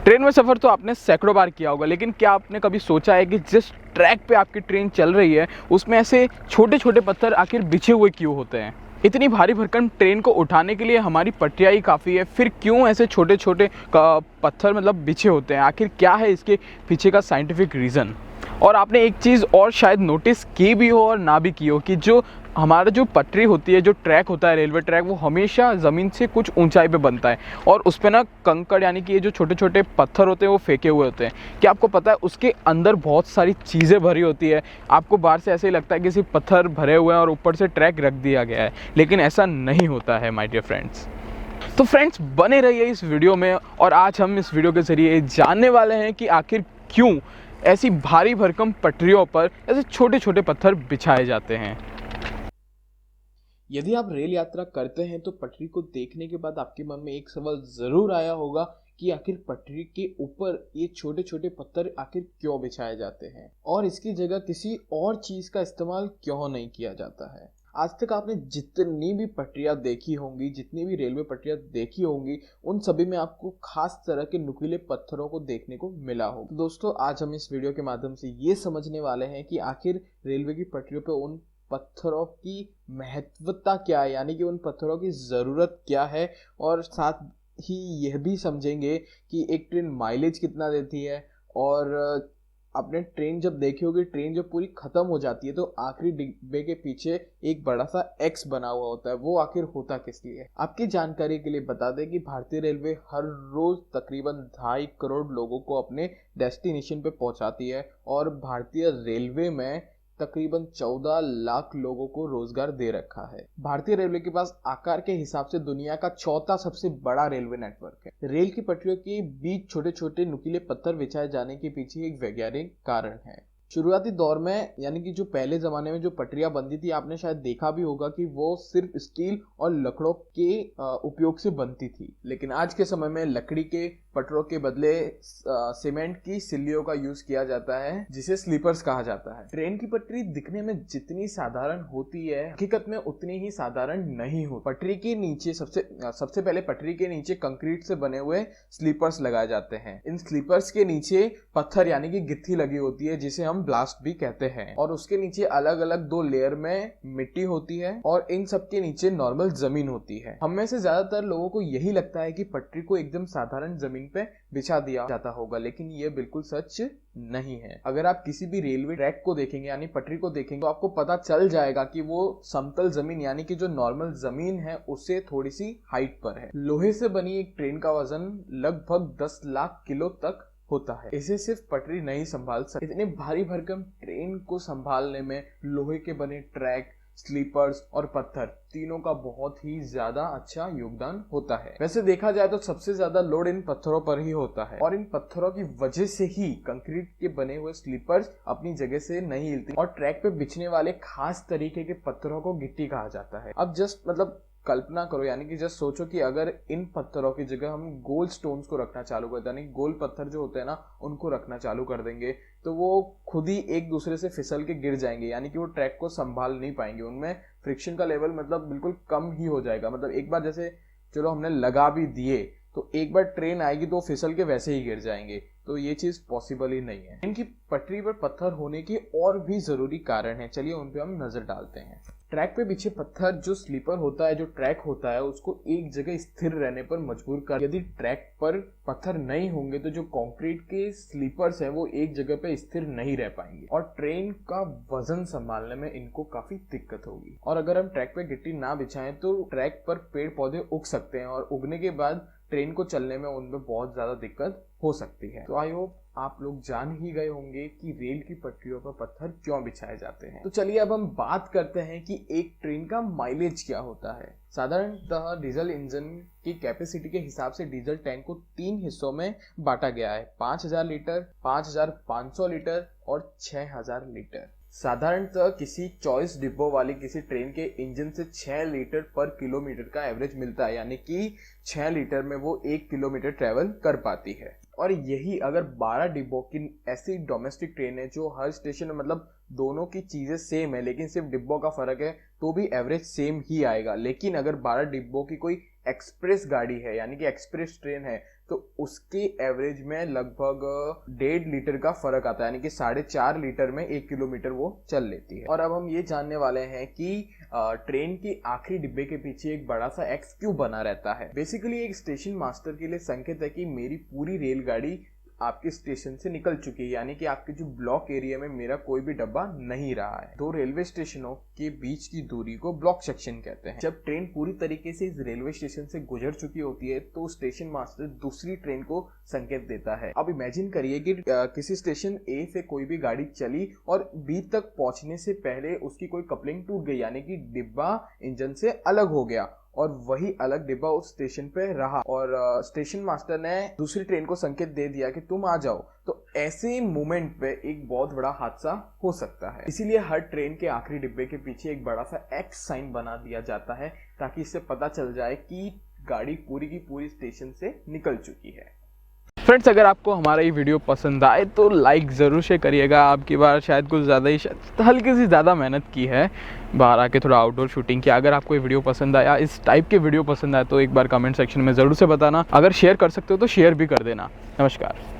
Train में सफ़र तो आपने सैकड़ों बार किया होगा, लेकिन क्या आपने कभी सोचा है कि जिस ट्रैक पे आपकी ट्रेन चल रही है उसमें ऐसे छोटे छोटे पत्थर आखिर बिछे हुए क्यों होते हैं? इतनी भारी भरकम ट्रेन को उठाने के लिए हमारी पटरियाँ ही काफ़ी है, फिर क्यों ऐसे छोटे छोटे पत्थर बिछे होते हैं? आखिर क्या है इसके पीछे का साइंटिफिक रीज़न? और आपने एक चीज़ और शायद नोटिस की भी हो और ना भी की हो कि जो हमारा जो पटरी होती है, जो ट्रैक होता है, रेलवे ट्रैक, वो हमेशा ज़मीन से कुछ ऊंचाई पे बनता है और उस पे ना कंकड़ यानी कि ये जो छोटे छोटे पत्थर होते हैं वो फेंके हुए होते हैं। क्या आपको पता है उसके अंदर बहुत सारी चीज़ें भरी होती है? आपको बाहर से ऐसे ही लगता है कि सिर्फ पत्थर भरे हुए हैं और ऊपर से ट्रैक रख दिया गया है, लेकिन ऐसा नहीं होता है माय डियर फ्रेंड्स। तो फ्रेंड्स, बने रहिए इस वीडियो में और आज हम इस वीडियो के ज़रिए जानने वाले हैं कि आखिर क्यों ऐसी भारी भरकम पटरियों पर ऐसे छोटे छोटे पत्थर बिछाए जाते हैं। यदि आप रेल यात्रा करते हैं तो पटरी को देखने के बाद आपके मन में एक सवाल जरूर आया होगा कि आखिर पटरी के ऊपर ये छोटे छोटे पत्थर आखिर क्यों बिछाए जाते हैं और इसकी जगह किसी और चीज का इस्तेमाल क्यों नहीं किया जाता है। आज तक आपने जितनी भी पटरियां देखी होंगी, जितनी भी रेलवे पटरियां देखी होंगी, उन सभी में आपको खास तरह के नुकीले पत्थरों को देखने को मिला होगा। तो दोस्तों, आज हम इस वीडियो के माध्यम से ये समझने वाले हैं कि आखिर रेलवे की पटरियों पर उन पत्थरों की महत्वता क्या है, यानी कि उन पत्थरों की ज़रूरत क्या है, और साथ ही यह भी समझेंगे कि एक ट्रेन माइलेज कितना देती है। और आपने ट्रेन जब देखी होगी, ट्रेन जब पूरी ख़त्म हो जाती है तो आखिरी डिब्बे के पीछे एक बड़ा सा एक्स बना हुआ होता है, वो आखिर होता किस लिए। आपकी जानकारी के लिए बता दें कि भारतीय रेलवे हर रोज़ तकरीबन 2.5 करोड़ लोगों को अपने डेस्टिनेशन पे पहुंचाती है और भारतीय रेलवे में तकरीबन 14 लाख लोगों को रोजगार दे रखा है। भारतीय रेलवे के पास आकार के हिसाब से दुनिया का चौथा सबसे बड़ा रेलवे नेटवर्क है। रेल की पटरियों के बीच छोटे छोटे नुकीले पत्थर बिछाए जाने के पीछे एक वैज्ञानिक कारण है। शुरुआती दौर में, यानी कि जो पहले जमाने में जो पटरियां बनती थी, आपने शायद देखा भी होगा कि वो सिर्फ स्टील और लकड़ों के उपयोग से बनती थी। लेकिन आज के समय में लकड़ी के पटरों के बदले सीमेंट की सिल्लियों का यूज किया जाता है, जिसे स्लीपर्स कहा जाता है। ट्रेन की पटरी दिखने में जितनी साधारण होती है, हकीकत में उतनी ही साधारण नहीं हो। पटरी के नीचे सबसे पहले पटरी के नीचे कंक्रीट से बने हुए स्लीपर्स लगाए जाते हैं। इन स्लीपर्स के नीचे पत्थर यानी कि गिट्टी लगी होती है, जिसे हम ब्लास्ट भी कहते हैं, और उसके नीचे अलग अलग 2 लेयर में मिट्टी होती है और इन सब के नीचे नॉर्मल जमीन होती है। हम में से ज्यादातर लोगों को यही लगता है कि पटरी को एकदम साधारण जमीन पे बिछा दिया जाता होगा, लेकिन ये बिल्कुल सच नहीं है। अगर आप किसी भी रेलवे ट्रैक को देखेंगे यानी पटरी को देखेंगे तो आपको पता चल जाएगा कि वो समतल जमीन यानी कि जो नॉर्मल जमीन है उससे थोड़ी सी हाइट पर है। लोहे से बनी एक ट्रेन का वजन लगभग 10 लाख किलो तक होता है। इसे सिर्फ पटरी नहीं संभाल सकती। इतने भारी भरकम ट्रेन को संभालने में लोहे के बने ट्रैक, स्लीपर्स और पत्थर तीनों का बहुत ही ज्यादा अच्छा योगदान होता है। वैसे देखा जाए तो सबसे ज्यादा लोड इन पत्थरों पर ही होता है और इन पत्थरों की वजह से ही कंक्रीट के बने हुए स्लीपर्स अपनी जगह से नहीं हिलती और ट्रैक पे बिछने वाले खास तरीके के पत्थरों को गिट्टी कहा जाता है। अब जस्ट कल्पना करो, यानी कि जस्ट सोचो कि अगर इन पत्थरों की जगह हम गोल स्टोन्स को रखना चालू कर दें, यानी गोल पत्थर जो होते हैं ना, उनको रखना चालू कर देंगे तो वो खुद ही एक दूसरे से फिसल के गिर जाएंगे, यानी कि वो ट्रैक को संभाल नहीं पाएंगे। उनमें फ्रिक्शन का लेवल बिल्कुल कम ही हो जाएगा। एक बार जैसे चलो हमने लगा भी दिए तो एक बार ट्रेन आएगी तो फिसल के वैसे ही गिर जाएंगे, तो ये चीज पॉसिबल ही नहीं है। इनकी पटरी पर पत्थर होने के और भी जरूरी कारण है, चलिए उन पे हम नजर डालते हैं। ट्रैक पे बिछे पत्थर, जो स्लीपर होता है, जो ट्रैक होता है, उसको एक जगह स्थिर रहने पर मजबूर कर। यदि ट्रैक पर पत्थर नहीं होंगे तो जो कंक्रीट के स्लीपर्स हैं वो एक जगह पे स्थिर नहीं रह पाएंगे और ट्रेन का वजन संभालने में इनको काफी दिक्कत होगी। और अगर हम ट्रैक पे गिट्टी ना बिछाएं तो ट्रैक पर पेड़ पौधे उग सकते हैं और उगने के बाद ट्रेन को चलने में उनमें बहुत ज्यादा दिक्कत हो सकती है। तो आई होप आप लोग जान ही गए होंगे कि रेल की पटरियों पर पत्थर क्यों बिछाए जाते हैं। तो चलिए अब हम बात करते हैं कि एक ट्रेन का माइलेज क्या होता है। साधारणतः डीजल इंजन की कैपेसिटी के हिसाब से डीजल टैंक को 3 हिस्सों में बांटा गया है, 5000 लीटर, 5500 लीटर और 6000 लीटर। साधारणतः किसी 24 डिब्बों वाली किसी ट्रेन के इंजन से 6 लीटर पर किलोमीटर का एवरेज मिलता है, यानी कि 6 लीटर में वो 1 किलोमीटर ट्रेवल कर पाती है। और यही अगर 12 डिब्बों की ऐसी डोमेस्टिक ट्रेन है जो हर स्टेशन में दोनों की चीजें सेम है लेकिन सिर्फ डिब्बों का फर्क है, तो भी एवरेज सेम ही आएगा। लेकिन अगर 12 डिब्बों की कोई एक्सप्रेस गाड़ी है यानी कि एक्सप्रेस ट्रेन है तो उसके एवरेज में लगभग 1.5 लीटर का फर्क आता है, यानी कि 4.5 लीटर में 1 किलोमीटर वो चल लेती है। और अब हम ये जानने वाले हैं कि ट्रेन के आखिरी डिब्बे के पीछे एक बड़ा सा एक्स क्यों बना रहता है। बेसिकली एक स्टेशन मास्टर के लिए संकेत है कि मेरी पूरी रेलगाड़ी आपके स्टेशन से निकल चुकी है, यानी कि आपके जो ब्लॉक एरिया में मेरा कोई भी डब्बा नहीं रहा है। दो रेलवे स्टेशनों के बीच की दूरी को ब्लॉक सेक्शन कहते हैं। जब ट्रेन पूरी तरीके से इस रेलवे स्टेशन से गुजर चुकी होती है तो स्टेशन मास्टर दूसरी ट्रेन को संकेत देता है। अब इमेजिन करिए कि किसी स्टेशन ए से कोई भी गाड़ी चली और बी तक पहुंचने से पहले उसकी कोई कपलिंग टूट गई, यानी कि डिब्बा इंजन से अलग हो गया और वही अलग डिब्बा उस स्टेशन पे रहा और स्टेशन मास्टर ने दूसरी ट्रेन को संकेत दे दिया कि तुम आ जाओ, तो ऐसे मोमेंट पे एक बहुत बड़ा हादसा हो सकता है। इसीलिए हर ट्रेन के आखिरी डिब्बे के पीछे एक बड़ा सा एक्स साइन बना दिया जाता है ताकि इससे पता चल जाए कि गाड़ी पूरी की पूरी स्टेशन से निकल चुकी है। फ्रेंड्स, अगर आपको हमारा ये वीडियो पसंद आए तो लाइक ज़रूर से करिएगा। आपकी बार शायद कुछ ज़्यादा ही हल्की सी ज़्यादा मेहनत की है, बाहर आके थोड़ा आउटडोर शूटिंग किया। अगर आपको ये वीडियो पसंद आया, इस टाइप के वीडियो पसंद आए तो एक बार कमेंट सेक्शन में ज़रूर से बताना। अगर शेयर कर सकते हो तो शेयर भी कर देना। नमस्कार।